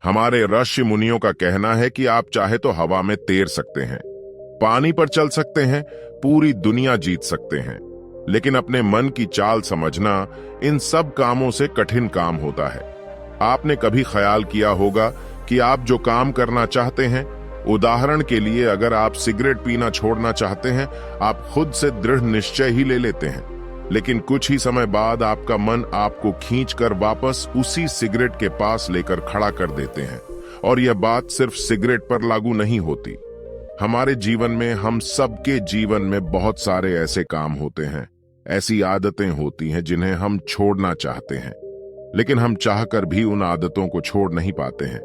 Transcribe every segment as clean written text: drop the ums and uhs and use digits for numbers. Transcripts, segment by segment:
हमारे ऋषि मुनियों का कहना है कि आप चाहे तो हवा में तैर सकते हैं, पानी पर चल सकते हैं, पूरी दुनिया जीत सकते हैं, लेकिन अपने मन की चाल समझना इन सब कामों से कठिन काम होता है। आपने कभी ख्याल किया होगा कि आप जो काम करना चाहते हैं, उदाहरण के लिए अगर आप सिगरेट पीना छोड़ना चाहते हैं, आप खुद से दृढ़ निश्चय ही ले लेते हैं, लेकिन कुछ ही समय बाद आपका मन आपको खींचकर वापस उसी सिगरेट के पास लेकर खड़ा कर देते हैं। और यह बात सिर्फ सिगरेट पर लागू नहीं होती। हमारे जीवन में, हम सबके जीवन में बहुत सारे ऐसे काम होते हैं, ऐसी आदतें होती हैं जिन्हें हम छोड़ना चाहते हैं, लेकिन हम चाहकर भी उन आदतों को छोड़ नहीं पाते हैं।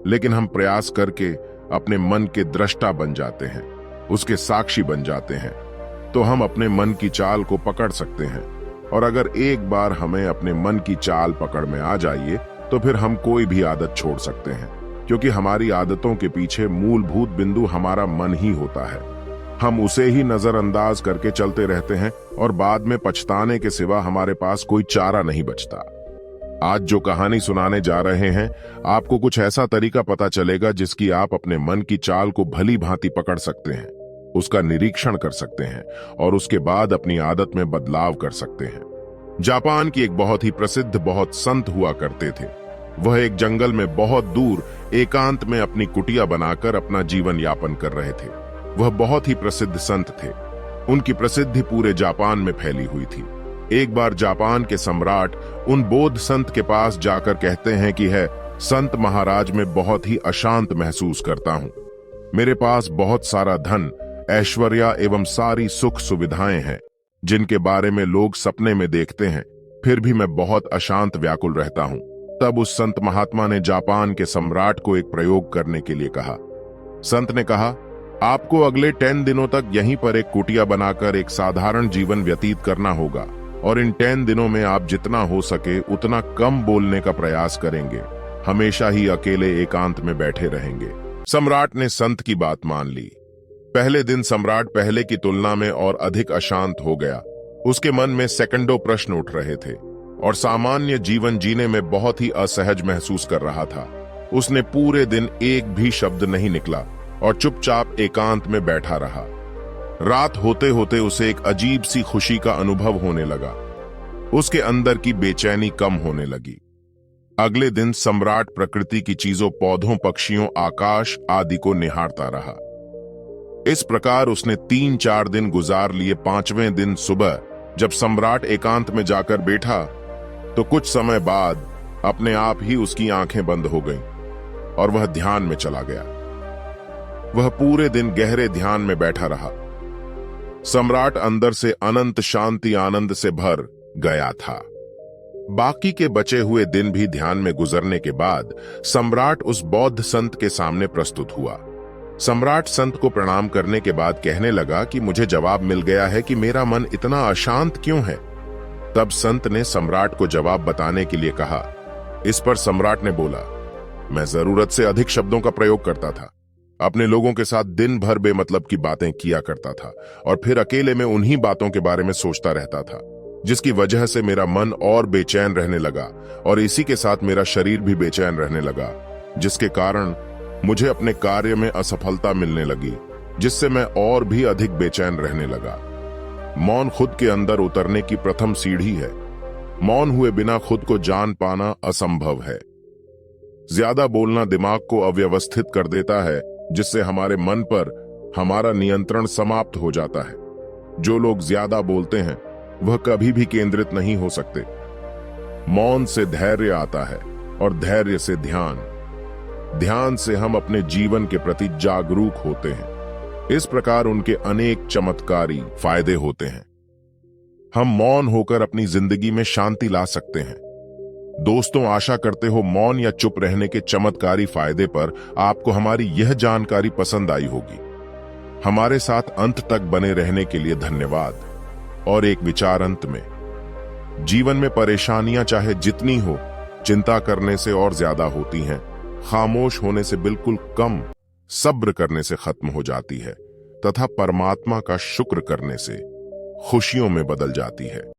लेकिन हम प्रयास करके अपने मन के दृष्टा बन जाते हैं, उसके साक्षी बन जाते हैं, तो हम अपने मन की चाल को पकड़ सकते हैं। और अगर एक बार हमें अपने मन की चाल पकड़ में आ जाइए, तो फिर हम कोई भी आदत छोड़ सकते हैं, क्योंकि हमारी आदतों के पीछे मूलभूत बिंदु हमारा मन ही होता है। हम उसे ही नजरअंदाज करके चलते रहते हैं और बाद में पछताने के सिवा हमारे पास कोई चारा नहीं बचता। आज जो कहानी सुनाने जा रहे हैं, आपको कुछ ऐसा तरीका पता चलेगा जिसकी आप अपने मन की चाल को भली भांति पकड़ सकते हैं, उसका निरीक्षण कर सकते हैं और उसके बाद अपनी आदत में बदलाव कर सकते हैं। जापान की एक बहुत ही प्रसिद्ध बहुत संत हुआ करते थे। वह एक जंगल में बहुत दूर एकांत में अपनी कुटिया बनाकर अपना जीवन यापन कर रहे थे। वह बहुत ही प्रसिद्ध संत थे। उनकी प्रसिद्धि पूरे जापान में फैली हुई थी। एक बार जापान के सम्राट उन बौद्ध संत के पास जाकर कहते हैं कि है संत महाराज, मैं बहुत ही अशांत महसूस करता हूं। मेरे पास बहुत सारा धन, ऐश्वर्य एवं सारी सुख सुविधाएं हैं जिनके बारे में लोग सपने में देखते हैं, फिर भी मैं बहुत अशांत व्याकुल रहता हूं। तब उस संत महात्मा ने जापान के सम्राट को एक प्रयोग करने के लिए कहा। संत ने कहा, आपको अगले 10 दिनों तक यहीं पर एक कुटिया बनाकर एक साधारण जीवन व्यतीत करना होगा और इन 10 दिनों में आप जितना हो सके उतना कम बोलने का प्रयास करेंगे, हमेशा ही अकेले एकांत में बैठे रहेंगे। सम्राट ने संत की बात मान ली। पहले दिन सम्राट पहले की तुलना में और अधिक अशांत हो गया। उसके मन में सेकंडों प्रश्न उठ रहे थे और सामान्य जीवन जीने में बहुत ही असहज महसूस कर रहा था। उसने पूरे दिन एक भी शब्द नहीं निकला और चुपचाप एकांत में बैठा रहा। रात होते होते उसे एक अजीब सी खुशी का अनुभव होने लगा। उसके अंदर की बेचैनी कम होने लगी। अगले दिन सम्राट प्रकृति की चीजों, पौधों, पक्षियों, आकाश आदि को निहारता रहा। इस प्रकार उसने 3-4 दिन गुजार लिए। 5वें दिन सुबह जब सम्राट एकांत में जाकर बैठा, तो कुछ समय बाद अपने आप ही उसकी आंखें बंद हो गईं और वह ध्यान में चला गया। वह पूरे दिन गहरे ध्यान में बैठा रहा। सम्राट अंदर से अनंत शांति आनंद से भर गया था। बाकी के बचे हुए दिन भी ध्यान में गुजरने के बाद सम्राट उस बौद्ध संत के सामने प्रस्तुत हुआ। सम्राट संत को प्रणाम करने के बाद कहने लगा कि मुझे जवाब मिल गया है कि मेरा मन इतना अशांत क्यों है। तब संत ने सम्राट को जवाब बताने के लिए कहा। इस पर सम्राट ने बोला, मैं जरूरत से अधिक शब्दों का प्रयोग करता था, अपने लोगों के साथ दिन भर बेमतलब की बातें किया करता था और फिर अकेले में उन्हीं बातों के बारे में सोचता रहता था, जिसकी वजह से मेरा मन और बेचैन रहने लगा और इसी के साथ मेरा शरीर भी बेचैन रहने लगा, जिसके कारण मुझे अपने कार्य में असफलता मिलने लगी, जिससे मैं और भी अधिक बेचैन रहने लगा। मौन खुद के अंदर उतरने की प्रथम सीढ़ी है। मौन हुए बिना खुद को जान पाना असंभव है। ज्यादा बोलना दिमाग को अव्यवस्थित कर देता है, जिससे हमारे मन पर हमारा नियंत्रण समाप्त हो जाता है। जो लोग ज्यादा बोलते हैं वह कभी भी केंद्रित नहीं हो सकते। मौन से धैर्य आता है और धैर्य से ध्यान। ध्यान से हम अपने जीवन के प्रति जागरूक होते हैं। इस प्रकार उनके अनेक चमत्कारी फायदे होते हैं। हम मौन होकर अपनी जिंदगी में शांति ला सकते हैं। दोस्तों, आशा करते हो मौन या चुप रहने के चमत्कारी फायदे पर आपको हमारी यह जानकारी पसंद आई होगी। हमारे साथ अंत तक बने रहने के लिए धन्यवाद। और एक विचार अंत में, जीवन में परेशानियां चाहे जितनी हो, चिंता करने से और ज्यादा होती हैं, खामोश होने से बिल्कुल कम, सब्र करने से खत्म हो जाती है तथा परमात्मा का शुक्र करने से खुशियों में बदल जाती है।